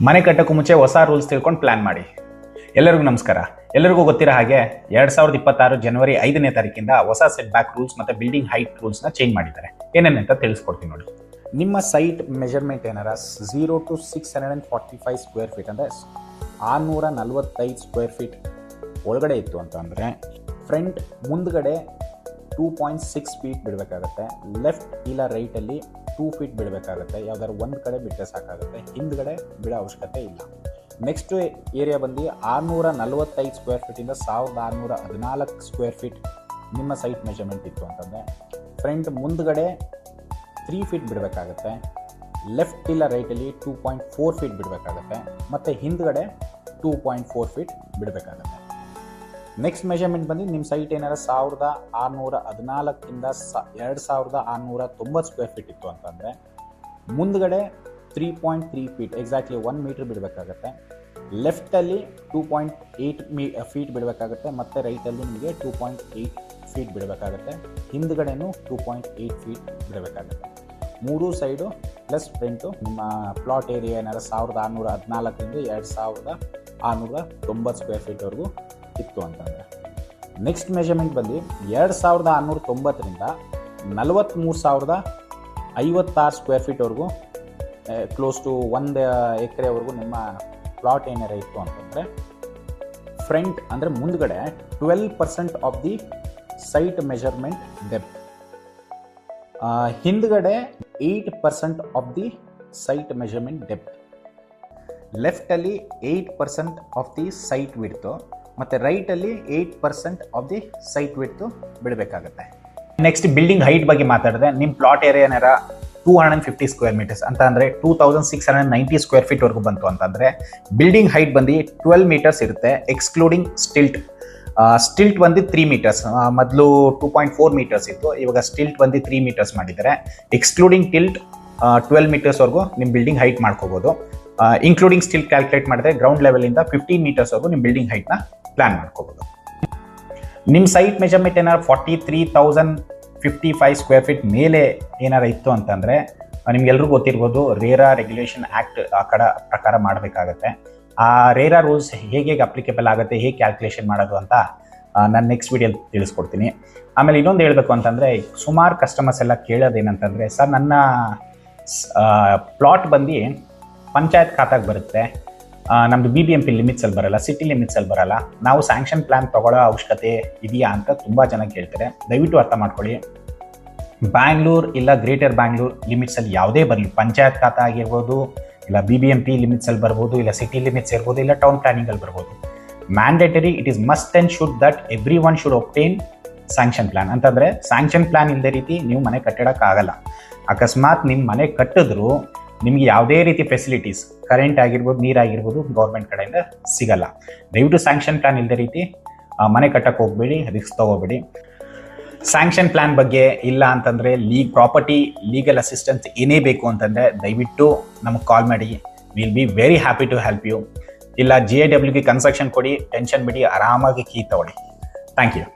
ಮನೆ ಕಟ್ಟೋಕ್ಕೂ ಮುಂಚೆ ಹೊಸ ರೂಲ್ಸ್ ತಿಳ್ಕೊಂಡು ಪ್ಲಾನ್ ಮಾಡಿ. ಎಲ್ಲರಿಗೂ ನಮಸ್ಕಾರ. ಎಲ್ಲರಿಗೂ ಗೊತ್ತಿರೋ ಹಾಗೆ 2026 ಜನವರಿ 5ನೇ ತಾರೀಕಿಂದ ಹೊಸ ಸೆಟ್ ಬ್ಯಾಕ್ ರೂಲ್ಸ್ ಮತ್ತು ಬಿಲ್ಡಿಂಗ್ ಹೈಟ್ ರೂಲ್ಸ್ನ ಚೇಂಜ್ ಮಾಡಿದ್ದಾರೆ. ಏನೇನಂತ ತಿಳಿಸ್ಕೊಡ್ತೀನಿ ನೋಡಿ. ನಿಮ್ಮ ಸೈಟ್ ಮೆಜರ್ಮೆಂಟ್ ಏನಾರ 0 to 645 ಸ್ಕ್ವೇರ್ ಫೀಟ್ ಅಂದರೆ 645 ಸ್ಕ್ವೇರ್ ಫೀಟ್ ಒಳಗಡೆ ಇತ್ತು ಅಂತಂದರೆ ಫ್ರಂಟ್ ಮುಂದ್ಗಡೆ 2.6 ಫೀಟ್ ಬಿಡಬೇಕಾಗತ್ತೆ. ಲೆಫ್ಟ್ ಇಲ್ಲ ರೈಟಲ್ಲಿ 2 ಫೀಟ್ ಬಿಡಬೇಕಾಗತ್ತೆ. ಯಾವ್ದಾದ್ರು ಒಂದು ಕಡೆ ಬಿಟ್ಟರೆ ಸಾಕಾಗುತ್ತೆ, ಹಿಂದ್ಗಡೆ ಬಿಡೋ ಅವಶ್ಯಕತೆ ಇಲ್ಲ. ನೆಕ್ಸ್ಟ್ ಏರಿಯಾ ಬಂದು 645 ಸ್ಕ್ವೇರ್ ಫೀಟಿಂದ 1614 ಸ್ಕ್ವೇರ್ ಫೀಟ್ ನಿಮ್ಮ ಸೈಟ್ ಮೆಜರ್ಮೆಂಟ್ ಇತ್ತು ಅಂತಂದರೆ ಫ್ರಂಟ್ ಮುಂದ್ಗಡೆ 3 ಫೀಟ್ ಬಿಡಬೇಕಾಗತ್ತೆ. ಲೆಫ್ಟ್ ಇಲ್ಲ ರೈಟಲ್ಲಿ 2.4 ಫೀಟ್ ಬಿಡಬೇಕಾಗತ್ತೆ ಮತ್ತು ಹಿಂದ್ಗಡೆ 2.4 ಫೀಟ್ ಬಿಡಬೇಕಾಗತ್ತೆ. ನೆಕ್ಸ್ಟ್ ಮೆಜರ್ಮೆಂಟ್ ಬಂದು ನಿಮ್ಮ ಸೈಟ್ ಏನಾರ 1614ಇಂದ 2690 ಸ್ಕ್ವೇರ್ ಫೀಟ್ ಇತ್ತು ಅಂತಂದರೆ ಮುಂದ್ಗಡೆ 3.3 ಫೀಟ್ ಎಕ್ಸಾಕ್ಟ್ಲಿ 1 ಮೀಟ್ರ್ ಬಿಡಬೇಕಾಗತ್ತೆ. ಲೆಫ್ಟಲ್ಲಿ 2.8 ಫೀಟ್ ಬಿಡಬೇಕಾಗತ್ತೆ ಮತ್ತು ರೈಟಲ್ಲಿ ನಿಮಗೆ 2.8 ಫೀಟ್ ಬಿಡಬೇಕಾಗತ್ತೆ. ಹಿಂದ್ಗಡೆನೂ 2.8 ಫೀಟ್ ಬಿಡಬೇಕಾಗತ್ತೆ. ಮೂರೂ ಸೈಡು ಪ್ಲಸ್ ಫ್ರಂಟು ನಿಮ್ಮ ಪ್ಲಾಟ್ ಏರಿಯಾ ಏನಾರ 1614ಇಂದ 2690 ಸ್ಕ್ವೇರ್ ಫೀಟ್ವರೆಗೂ ಇತ್ತು ಅಂತಂದರೆ ನೆಕ್ಸ್ಟ್ ಮೆಜರ್ಮೆಂಟ್ ಬಂದು 2690ರಿಂದ 43056 ಸ್ಕ್ವೇರ್ ಫೀಟ್ವರೆಗೂ ಕ್ಲೋಸ್ ಟು 1 ಎಕರೆವರೆಗೂ ನಿಮ್ಮ ಪ್ಲಾಟ್ ಏನಾರ ಇತ್ತು ಅಂತಂದರೆ ಫ್ರಂಟ್ ಅಂದರೆ ಮುಂದ್ಗಡೆ 12% of the site measurement depth, ಹಿಂದ್ಗಡೆ 8% of the site measurement depth, ಲೆಫ್ಟಲ್ಲಿ 8% ಆಫ್ ದಿ ಸೈಟ್ ವಿಡ್ತು ಮತ್ತು ರೈಟಲ್ಲಿ 8% ಆಫ್ ದಿ ಸೈಟ್ ವಿಡ್ತು ಬಿಡಬೇಕಾಗತ್ತೆ. ನೆಕ್ಸ್ಟ್ ಬಿಲ್ಡಿಂಗ್ ಹೈಟ್ ಬಗ್ಗೆ ಮಾತಾಡಿದ್ರೆ ನಿಮ್ಮ ಪ್ಲಾಟ್ ಏರಿಯಾ ಏನಾರ 250 ಸ್ಕ್ವೇರ್ ಮೀಟರ್ಸ್ ಅಂತ ಅಂದರೆ 2690 ಸ್ಕ್ವೇರ್ ಫೀಟ್ವರೆಗೂ ಬಂತು ಅಂತಂದರೆ ಬಿಲ್ಡಿಂಗ್ ಹೈಟ್ ಬಂದು 12 ಮೀಟರ್ಸ್ ಇರುತ್ತೆ ಎಕ್ಸ್ಕ್ಲೂಡಿಂಗ್ ಸ್ಟಿಲ್ಟ್. ಸ್ಟಿಲ್ಟ್ ಬಂದು 3 ಮೀಟರ್ಸ್, ಮೊದಲು 2.4 ಮೀಟರ್ಸ್ ಇತ್ತು, ಇವಾಗ ಸ್ಟಿಲ್ಟ್ ಬಂದು 3 ಮೀಟರ್ಸ್ ಮಾಡಿದ್ದಾರೆ. ಎಕ್ಸ್ಕ್ಲೂಡಿಂಗ್ ಟಿಲ್ಟ್ 12 ಮೀಟರ್ಸ್ವರೆಗೂ ನಿಮ್ಮ ಬಿಲ್ಡಿಂಗ್ ಹೈಟ್ ಮಾಡ್ಕೋಬೋದು. ಇನ್ಕ್ಲೂಡಿಂಗ್ ಸ್ಟಿಲ್ಟ್ ಕ್ಯಾಲ್ಕುಲೇಟ್ ಮಾಡಿದ್ರೆ ಗ್ರೌಂಡ್ ಲೆವೆಲಿಂದ 15 ಮೀಟರ್ಸ್ವರೆಗೂ ನಿಮ್ಮ ಬಿಲ್ಡಿಂಗ್ ಹೈಟ್ನ ಪ್ಲಾನ್ ಮಾಡ್ಕೋಬೋದು. ನಿಮ್ಮ ಸೈಟ್ ಮೆಜರ್ಮೆಂಟ್ ಏನಾರು 43,055 ಸ್ಕ್ವೇರ್ ಫೀಟ್ ಮೇಲೆ ಏನಾರು ಇತ್ತು ಅಂತಂದರೆ ನಿಮ್ಗೆಲ್ರಿಗೂ ಗೊತ್ತಿರ್ಬೋದು ರೇರಾ ರೆಗ್ಯುಲೇಷನ್ ಆ್ಯಕ್ಟ್ ಪ್ರಕಾರ ಮಾಡಬೇಕಾಗತ್ತೆ. ಆ ರೇರಾ ರೂಲ್ಸ್ ಹೇಗೆ ಅಪ್ಲಿಕೇಬಲ್ ಆಗುತ್ತೆ, ಹೇಗೆ ಕ್ಯಾಲ್ಕುಲೇಷನ್ ಮಾಡೋದು ಅಂತ ನಾನು ನೆಕ್ಸ್ಟ್ ವೀಡಿಯೋಲಿ ತಿಳಿಸ್ಕೊಡ್ತೀನಿ. ಆಮೇಲೆ ಇನ್ನೊಂದು ಹೇಳಬೇಕು ಅಂತಂದರೆ ಸುಮಾರು ಕಸ್ಟಮರ್ಸ್ ಎಲ್ಲ ಕೇಳೋದೇನಂತಂದರೆ ಸರ್ ನನ್ನ ಪ್ಲಾಟ್ ಬಂದು ಪಂಚಾಯತ್ ಖಾತಾಗೆ ಬರುತ್ತೆ, ನಮ್ಮದು BBMP ಲಿಮಿಟ್ಸಲ್ಲಿ ಬರಲ್ಲ, ಸಿಟಿ ಲಿಮಿಟ್ಸಲ್ಲಿ ಬರಲ್ಲ, ನಾವು ಸ್ಯಾಂಕ್ಷನ್ ಪ್ಲ್ಯಾನ್ ತೊಗೊಳ್ಳೋ ಅವಶ್ಯಕತೆ ಇದೆಯಾ ಅಂತ ತುಂಬ ಜನ ಕೇಳ್ತಾರೆ. ದಯವಿಟ್ಟು ಅರ್ಥ ಮಾಡ್ಕೊಳ್ಳಿ, ಬ್ಯಾಂಗ್ಳೂರು ಇಲ್ಲ ಗ್ರೇಟರ್ ಬ್ಯಾಂಗ್ಳೂರು ಲಿಮಿಟ್ಸಲ್ಲಿ ಯಾವುದೇ ಬರಲಿ, ಪಂಚಾಯತ್ ಖಾತಾ ಆಗಿರ್ಬೋದು, ಇಲ್ಲ BBMP ಲಿಮಿಟ್ಸಲ್ಲಿ ಬರ್ಬೋದು, ಇಲ್ಲ ಸಿಟಿ ಲಿಮಿಟ್ಸ್ ಇರ್ಬೋದು, ಇಲ್ಲ ಟೌನ್ ಪ್ಲಾನಿಂಗಲ್ಲಿ ಬರ್ಬೋದು. Mandatory it is must and should that every one should obtain sanction plan. ಅಂತಂದರೆ ಸ್ಯಾಂಕ್ಷನ್ ಪ್ಲ್ಯಾನ್ ಇಲ್ಲದೆ ರೀತಿ ನೀವು ಮನೆ ಕಟ್ಟೋಕ್ಕಾಗಲ್ಲ. ಅಕಸ್ಮಾತ್ ನಿಮ್ಮ ಮನೆ ಕಟ್ಟಿದ್ರು ನಿಮಗೆ ಯಾವುದೇ ರೀತಿ ಫೆಸಿಲಿಟೀಸ್ ಕರೆಂಟ್ ಆಗಿರ್ಬೋದು, ನೀರಾಗಿರ್ಬೋದು ಗೌರ್ಮೆಂಟ್ ಕಡೆಯಿಂದ ಸಿಗಲ್ಲ. ದಯವಿಟ್ಟು ಸ್ಯಾಂಕ್ಷನ್ ಪ್ಲ್ಯಾನ್ ಇಲ್ಲದೆ ರೀತಿ ಮನೆ ಕಟ್ಟಕ್ಕೆ ಹೋಗಬೇಡಿ, ರಿಸ್ಕ್ ತೊಗೋಬೇಡಿ. ಸ್ಯಾಂಕ್ಷನ್ ಪ್ಲ್ಯಾನ್ ಬಗ್ಗೆ ಇಲ್ಲ ಅಂತಂದರೆ ಪ್ರಾಪರ್ಟಿ ಲೀಗಲ್ ಅಸಿಸ್ಟೆನ್ಸ್ ಏನೇ ಬೇಕು ಅಂತಂದರೆ ದಯವಿಟ್ಟು ನಮಗೆ ಕಾಲ್ ಮಾಡಿ, will be very happy to help you. ಇಲ್ಲ GIWಗೆ ಕನ್ಸ್ಟ್ರಕ್ಷನ್ ಕೊಡಿ, ಟೆನ್ಷನ್ ಬಿಡಿ, ಆರಾಮಾಗಿ ಕೀ ತಗೊಳ್ಳಿ. Thank you.